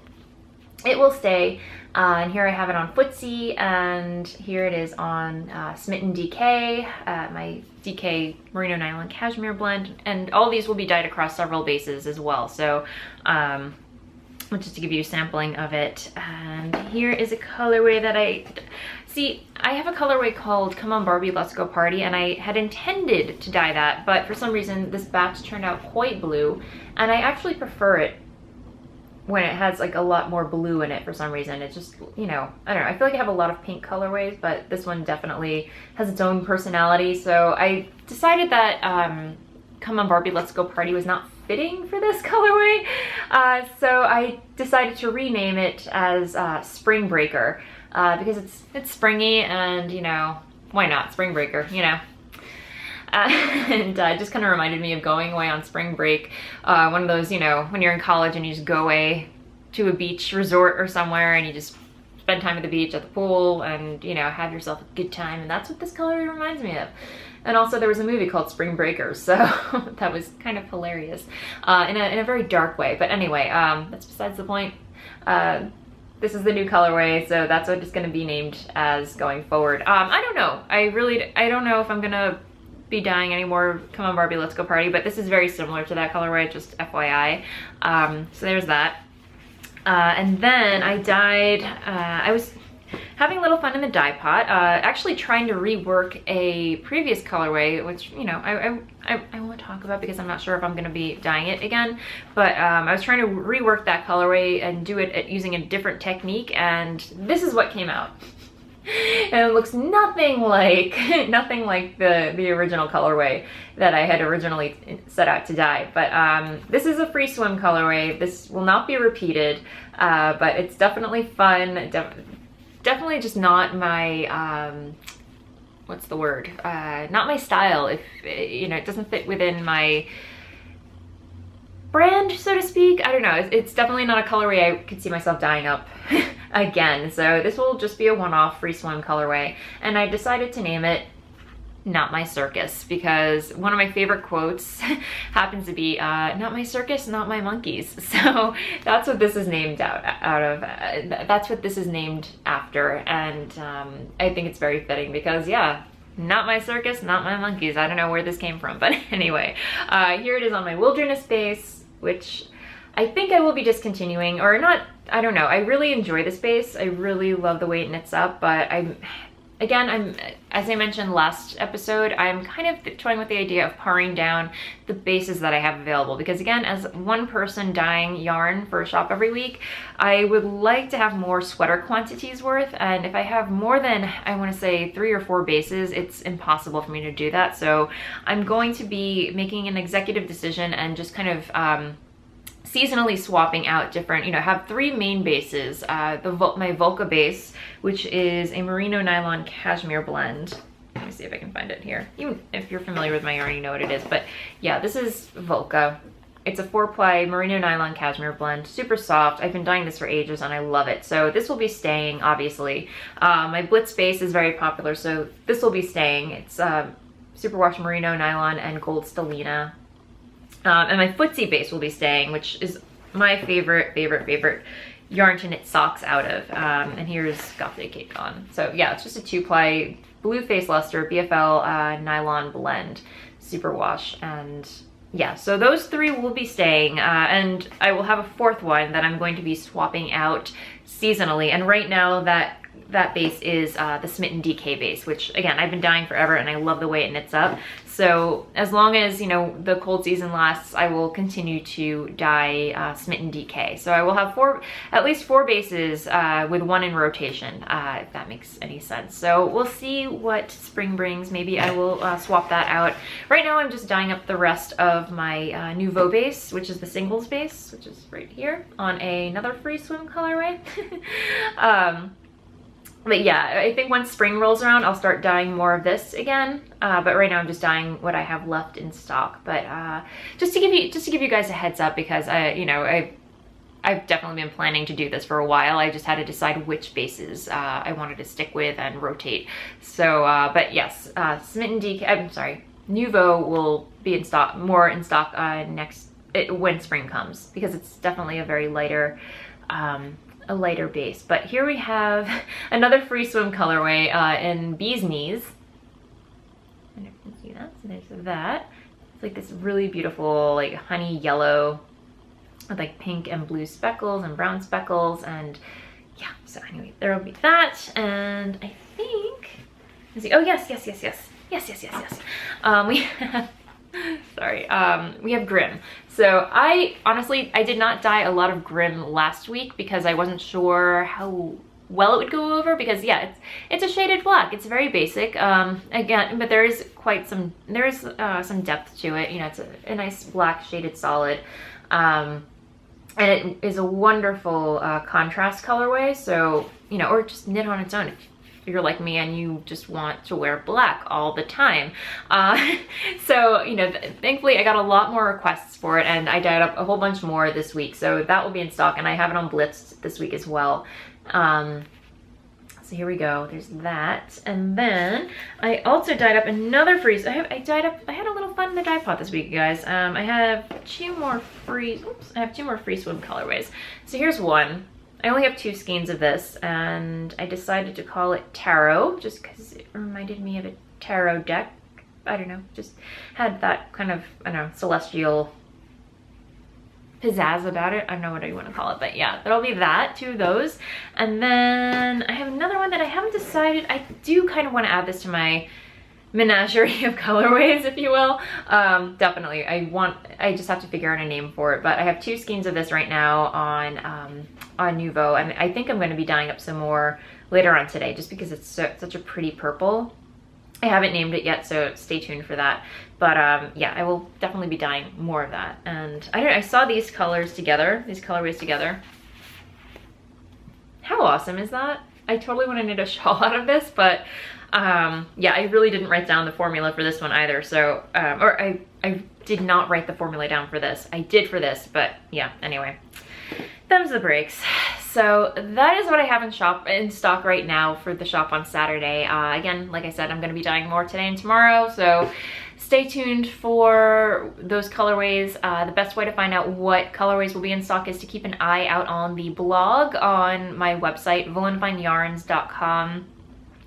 it will stay. And here I have it on Footsie, and here it is on Smitten DK, my DK Merino Nylon Cashmere blend, and all these will be dyed across several bases as well. So just to give you a sampling of it. And here is a colorway that I have a colorway called Come On Barbie, Let's Go Party, and I had intended to dye that, but for some reason this batch turned out quite blue, and I actually prefer it when it has like a lot more blue in it for some reason. It's just, you know, I don't know, I feel like I have a lot of pink colorways, but this one definitely has its own personality, so I decided that Come On Barbie, Let's Go Party was not fitting for this colorway, so I decided to rename it as Spring Breaker, because it's springy, and you know, why not? Spring Breaker, you know. And it just kind of reminded me of going away on spring break, one of those, you know, when you're in college and you just go away to a beach resort or somewhere and you just spend time at the beach, at the pool, and you know, have yourself a good time, and that's what this colorway reminds me of. And also there was a movie called Spring Breakers, so that was kind of hilarious in a very dark way. But anyway, that's besides the point. This is the new colorway, so that's what it's going to be named as going forward. I don't know. I don't know if I'm going to be dyeing any more Come On Barbie, Let's Go Party, but this is very similar to that colorway, just FYI. So there's that. And then I dyed, I was having a little fun in the dye pot, actually trying to rework a previous colorway, which, you know, I won't talk about because I'm not sure if I'm going to be dyeing it again, but I was trying to rework that colorway and do it using a different technique, and this is what came out. And it looks nothing like the original colorway that I had originally set out to dye. But this is a free swim colorway. This will not be repeated, but it's definitely fun. Definitely just not my what's the word? Not my style. If you know, it doesn't fit within my brand, so to speak. I don't know. It's definitely not a colorway I could see myself dyeing up again. So this will just be a one-off free swim colorway, and I decided to name it Not My Circus, because one of my favorite quotes happens to be not my circus, not my monkeys. So that's what this is named out of. That's what this is named after, and I think it's very fitting because, yeah, not my circus, not my monkeys. I don't know where this came from, but anyway, here it is on my wilderness base, which I think I will be discontinuing, or not, I don't know. I really enjoy this base. I really love the way it knits up, but Again, as I mentioned last episode, I'm kind of toying with the idea of paring down the bases that I have available, because again, as one person dyeing yarn for a shop every week, I would like to have more sweater quantities worth, and if I have more than, I want to say, 3 or 4 bases, it's impossible for me to do that. So I'm going to be making an executive decision and just kind of seasonally swapping out different, you know, have 3 main bases. My Volca base, which is a merino nylon cashmere blend. Let me see if I can find it here. Even if you're familiar with my yarn, you know what it is. But yeah, this is Volca. It's a 4-ply merino nylon cashmere blend, super soft. I've been dyeing this for ages and I love it. So this will be staying, obviously. My Blitz base is very popular, so this will be staying. It's superwash merino nylon and gold stellina. And my Footsie base will be staying, which is my favorite yarn to knit socks out of. And here's Gothic Cake on. So yeah, it's just a 2-ply blue face luster BFL nylon blend, superwash. And yeah, so those 3 will be staying. And I will have a 4th one that I'm going to be swapping out seasonally. And right now that base is the Smitten DK base, which again, I've been dyeing forever and I love the way it knits up. So as long as, you know, the cold season lasts, I will continue to dye Smitten DK. So I will have at least 4 bases with 1 in rotation, if that makes any sense. So we'll see what spring brings. Maybe I will swap that out. Right now I'm just dyeing up the rest of my Nouveau base, which is the singles base, which is right here on another free swim colorway. But yeah, I think once spring rolls around, I'll start dyeing more of this again. But right now I'm just dyeing what I have left in stock. But just to give you guys a heads up, because I've definitely been planning to do this for a while. I just had to decide which bases I wanted to stick with and rotate. So, but yes, Smitten DK, I'm sorry, Nouveau will be in stock, more in stock when spring comes, because it's definitely a very lighter base. But here we have another free swim colorway in Bee's Knees. And if you can see that, so there's that. It's like this really beautiful, like honey yellow with like pink and blue speckles and brown speckles, and yeah, so anyway, there will be that. And I think Is he? Oh yes, yes, yes, yes, yes, yes, yes, yes. We have, sorry, we have Grim. So I honestly, I did not dye a lot of Grim last week because I wasn't sure how well it would go over, because yeah, it's a shaded black. It's very basic. Again, but there is quite some, some depth to it. You know, it's a nice black shaded solid. And it is a wonderful contrast colorway. So, you know, or just knit on its own if you're like me and you just want to wear black all the time. So, you know, thankfully I got a lot more requests for it, and I dyed up a whole bunch more this week. So that will be in stock, and I have it on Blitz this week as well. So here we go, there's that. And then I also dyed up another freeze. I had a little fun in the dye pot this week, you guys. I have two more free swim colorways. So here's one. I only have 2 skeins of this, and I decided to call it Tarot just because it reminded me of a tarot deck. I don't know, just had that kind of, I don't know, celestial pizzazz about it. I don't know what you want to call it, but yeah, there'll be that, 2 of those. And then I have another one that I haven't decided. I do kind of want to add this to my menagerie of colorways, if you will. Definitely, I just have to figure out a name for it, but I have 2 skeins of this right now on Nuvo, and I think I'm going to be dyeing up some more later on today just because it's such a pretty purple. I haven't named it yet, so stay tuned for that. But yeah, I will definitely be dyeing more of that. And I saw these colors together, these colorways together. How awesome is that? I totally want to knit a shawl out of this, but yeah, I really didn't write down the formula for this one either. So, or I did not write the formula down for this. I did for this, but yeah, anyway. Them's the breaks. So that is what I have in stock right now for the shop on Saturday. Again, like I said, I'm going to be dyeing more today and tomorrow, so stay tuned for those colorways. The best way to find out what colorways will be in stock is to keep an eye out on the blog on my website, voolenvineyarns.com.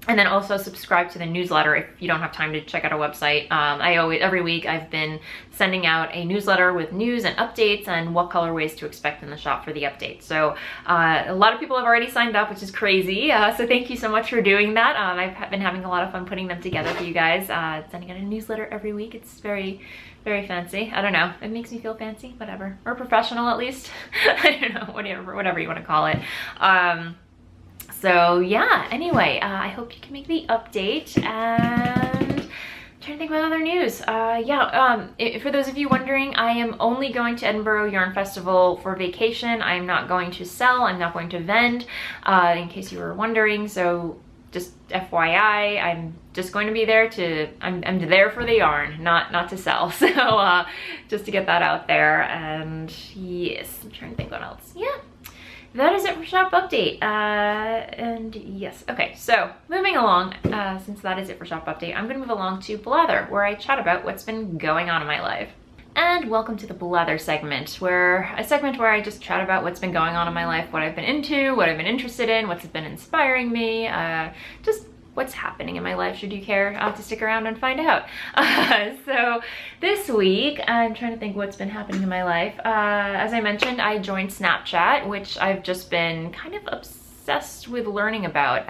And then also subscribe to the newsletter if you don't have time to check out our website. Every week I've been sending out a newsletter with news and updates and what colorways to expect in the shop for the update. So a lot of people have already signed up, which is crazy. So thank you so much for doing that. I've been having a lot of fun putting them together for you guys. Sending out a newsletter every week. It's very, very fancy. I don't know. It makes me feel fancy, whatever. Or professional at least. I don't know, whatever you want to call it. So yeah, anyway, I hope you can make the update, and I'm trying to think about other news. For those of you wondering, I am only going to Edinburgh Yarn Festival for vacation. I'm not going to sell, I'm not going to vend, in case you were wondering. So just FYI, I'm just going to be there I'm there for the yarn, not to sell. So just to get that out there. And yes, I'm trying to think what else. Yeah. That is it for shop update. And yes, okay, so moving along, since that is it for shop update, I'm gonna move along to Blather, where I chat about what's been going on in my life. And welcome to the Blather segment, where I just chat about what's been going on in my life, what I've been into, what I've been interested in, what's been inspiring me, just what's happening in my life, should you care to stick around and find out. So this week, I'm trying to think what's been happening in my life. As I mentioned, I joined Snapchat, which I've just been kind of obsessed with learning about.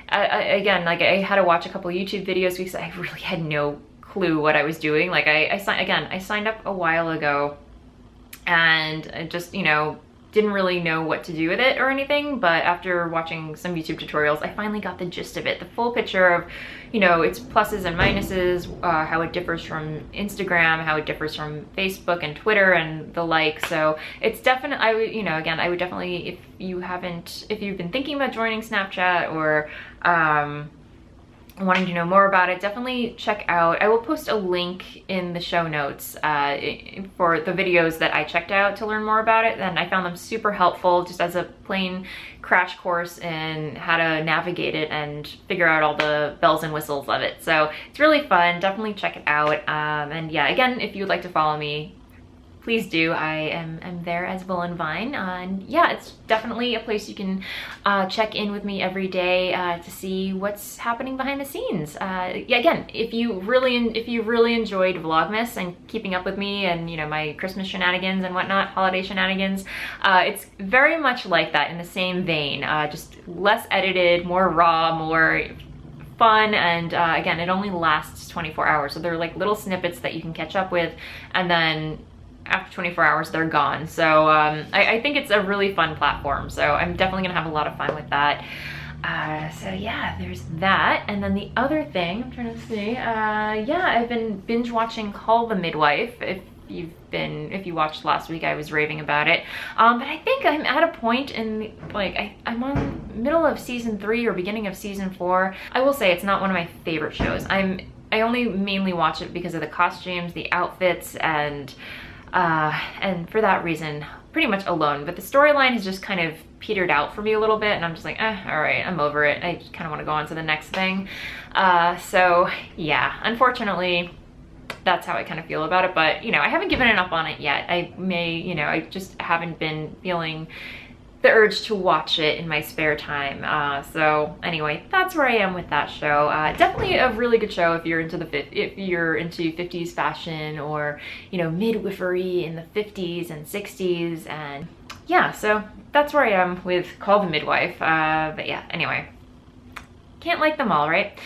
Again, like I had to watch a couple YouTube videos because I really had no clue what I was doing. Like I signed up a while ago, and I just, you know, didn't really know what to do with it or anything, but after watching some YouTube tutorials, I finally got the gist of it, the full picture of, you know, its pluses and minuses, how it differs from Instagram, how it differs from Facebook and Twitter and the like. So it's definitely, I would definitely, if you've been thinking about joining Snapchat or wanting to know more about it, definitely check out. I will post a link in the show notes for the videos that I checked out to learn more about it, and I found them super helpful just as a plain crash course in how to navigate it and figure out all the bells and whistles of it. So it's really fun, definitely check it out. And yeah, again, if you would like to follow me, please do. I am there as Voolenvine, and yeah, it's definitely a place you can check in with me every day to see what's happening behind the scenes. Yeah, again, if you really enjoyed Vlogmas and keeping up with me and, you know, my Christmas shenanigans and whatnot, holiday shenanigans, it's very much like that in the same vein, just less edited, more raw, more fun, and again, it only lasts 24 hours. So they're like little snippets that you can catch up with, and then after 24 hours, they're gone. So I think it's a really fun platform. So I'm definitely gonna have a lot of fun with that. So yeah, there's that. And then the other thing, I'm trying to see, yeah, I've been binge watching Call the Midwife. If you watched last week, I was raving about it. But I think I'm at a point in, like, I'm on middle of season 3 or beginning of season 4. I will say it's not one of my favorite shows. I only mainly watch it because of the costumes, the outfits, and for that reason, pretty much alone. But the storyline has just kind of petered out for me a little bit, and I'm just like, all right, I'm over it. I just kind of want to go on to the next thing. So yeah, unfortunately, that's how I kind of feel about it. But, you know, I haven't given it up on it yet. I may, you know, I just haven't been feeling the urge to watch it in my spare time. So anyway, that's where I am with that show. Definitely a really good show if you're into if you're into 50s fashion, or, you know, midwifery in the 50s and 60s. And yeah, so that's where I am with Call the Midwife. But yeah, anyway, can't like them all, right?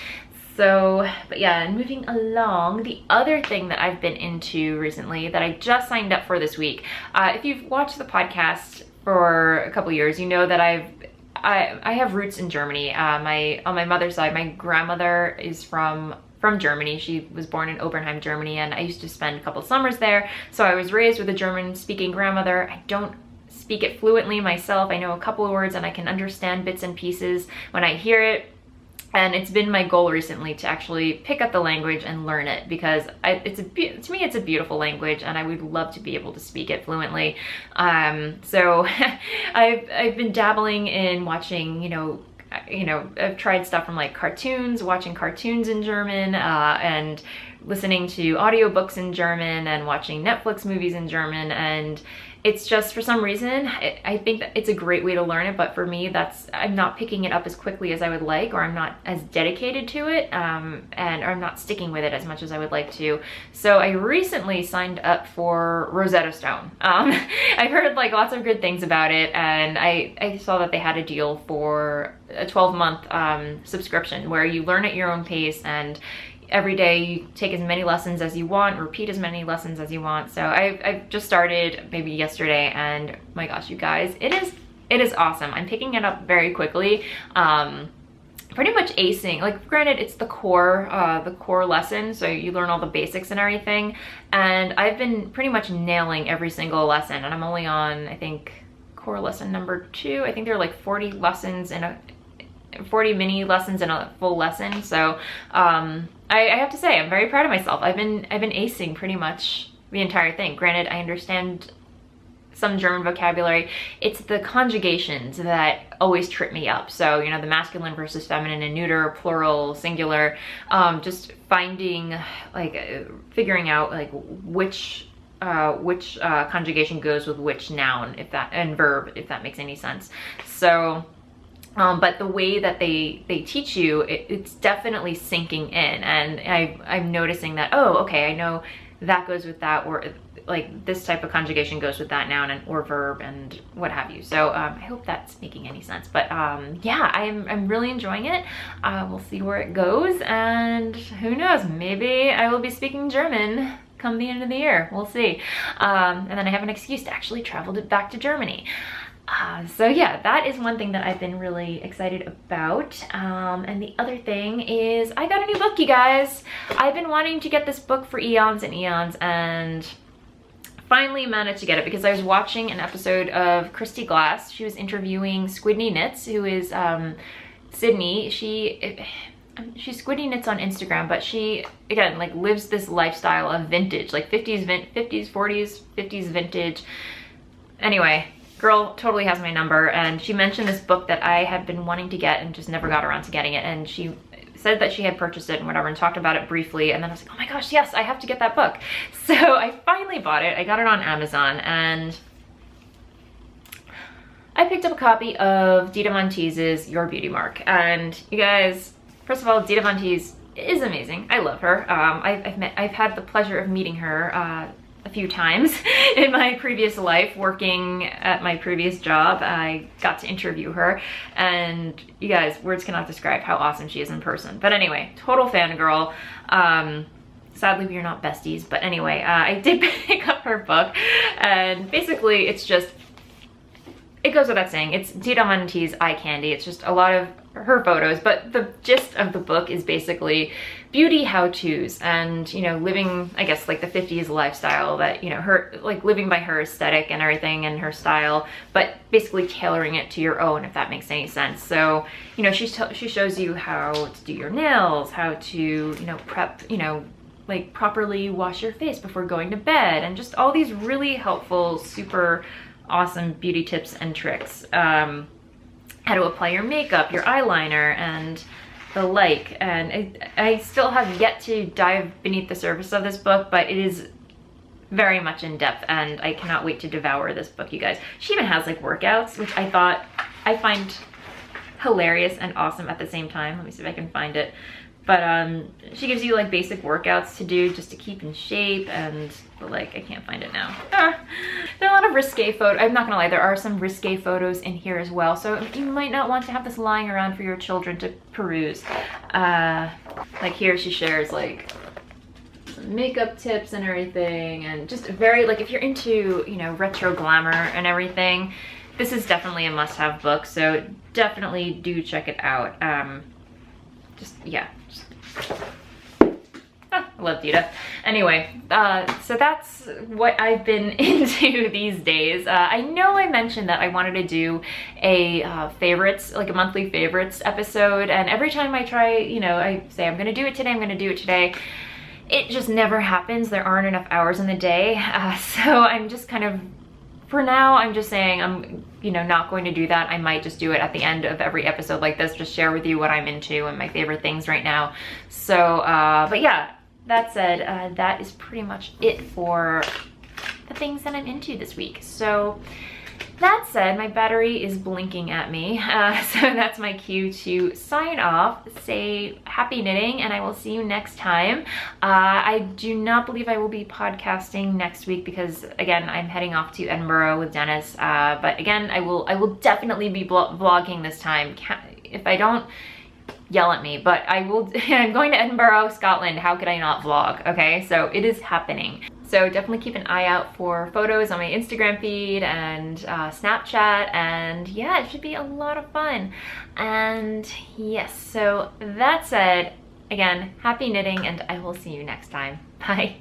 So, but yeah, and moving along, the other thing that I've been into recently that I just signed up for this week, if you've watched the podcast for a couple years, you know that I have roots in Germany. On my mother's side, my grandmother is from Germany. She was born in Obernheim, Germany, and I used to spend a couple summers there. So I was raised with a German-speaking grandmother. I don't speak it fluently myself. I know a couple of words, and I can understand bits and pieces when I hear it. And it's been my goal recently to actually pick up the language and learn it, because to me it's a beautiful language, and I would love to be able to speak it fluently. So I've been dabbling in watching, you know, I've tried stuff from like cartoons, watching cartoons in German, and listening to audiobooks in German, and watching Netflix movies in German. And it's just, for some reason, I think that it's a great way to learn it, but for me, I'm not picking it up as quickly as I would like, or I'm not as dedicated to it, and I'm not sticking with it as much as I would like to. So I recently signed up for Rosetta Stone. I've heard like lots of good things about it, and I saw that they had a deal for a 12-month subscription where you learn at your own pace, and every day you take as many lessons as you want, repeat as many lessons as you want. So I've just started maybe yesterday, and my gosh, you guys, it is awesome. I'm picking it up very quickly. Pretty much acing. Like, granted, it's the core lesson, so you learn all the basics and everything. And I've been pretty much nailing every single lesson, and I'm only on, I think, core lesson number 2. I think there are like 40 lessons in 40 mini lessons in a full lesson. So I have to say, I'm very proud of myself. I've been acing pretty much the entire thing. Granted, I understand some German vocabulary. It's the conjugations that always trip me up. So, you know, the masculine versus feminine and neuter, plural, singular, just finding, like, figuring out like which conjugation goes with which noun, and verb, if that makes any sense. So but the way that they teach you, it's definitely sinking in, and I'm noticing that, oh, okay, I know that goes with that, or like this type of conjugation goes with that noun or verb and what have you. So I hope that's making any sense. But yeah, I'm really enjoying it. We'll see where it goes, and who knows, maybe I will be speaking German come the end of the year. We'll see. And then I have an excuse to actually travel back to Germany. So yeah, that is one thing that I've been really excited about. And the other thing is I got a new book, you guys. I've been wanting to get this book for eons and eons, and finally managed to get it because I was watching an episode of Christy Glass. She was interviewing Squidney Knits, who is Sydney. She's Squidney Knits on Instagram, but she, again, like, lives this lifestyle of vintage, like 50s, 40s, 50s vintage. Anyway, girl totally has my number, and she mentioned this book that I had been wanting to get and just never got around to getting it, and she said that she had purchased it and whatever, and talked about it briefly, and then I was like, oh my gosh, yes, I have to get that book. So I finally bought it. I got it on Amazon, and I picked up a copy of Dita Von Teese's Your Beauty Mark. And you guys, first of all, Dita Von Teese is amazing. I love her. I've had the pleasure of meeting her a few times in my previous life working at my previous job. I got to interview her, and you guys, words cannot describe how awesome she is in person. But anyway, total fangirl. Sadly, we are not besties, but anyway, I did pick up her book, and basically it's just, it goes without saying, it's Knitalongs' eye candy. It's just a lot of her photos, but the gist of the book is basically beauty how-tos and, you know, living, I guess, like the 50s lifestyle that, you know, her, like living by her aesthetic and everything and her style, but basically tailoring it to your own, if that makes any sense. So, you know, she shows you how to do your nails, how to, you know, prep, you know, like properly wash your face before going to bed, and just all these really helpful, super awesome beauty tips and tricks. How to apply your makeup, your eyeliner, and the like. And I still have yet to dive beneath the surface of this book, but it is very much in depth, and I cannot wait to devour this book, you guys. She even has like workouts, which I find hilarious and awesome at the same time. Let me see if I can find it. But she gives you like basic workouts to do just to keep in shape, and like, I can't find it now. There are a lot of risque photos. I'm not gonna lie, there are some risque photos in here as well, so you might not want to have this lying around for your children to peruse. Like here she shares like some makeup tips and everything, and just very, like, if you're into, you know, retro glamour and everything, this is definitely a must-have book, so definitely do check it out. I love Dita. Anyway, so that's what I've been into these days. I know I mentioned that I wanted to do a favorites, like a monthly favorites episode, and every time I try, you know, I say I'm gonna do it today, I'm gonna do it today, it just never happens. There aren't enough hours in the day, so I'm just kind of, for now, I'm just saying I'm, you know, not going to do that. I might just do it at the end of every episode like this, just share with you what I'm into and my favorite things right now. So, but yeah, that said, that is pretty much it for the things that I'm into this week. So that said, my battery is blinking at me, so that's my cue to sign off, say happy knitting, and I will see you next time. I do not believe I will be podcasting next week because, again, I'm heading off to Edinburgh with Dennis, but again, I will definitely be vlogging this time. If I don't, yell at me, but I will. I'm going to Edinburgh, Scotland. How could I not vlog? Okay, so it is happening. So definitely keep an eye out for photos on my Instagram feed and Snapchat, and yeah, it should be a lot of fun. And yes, so that said, again, happy knitting, and I will see you next time. Bye.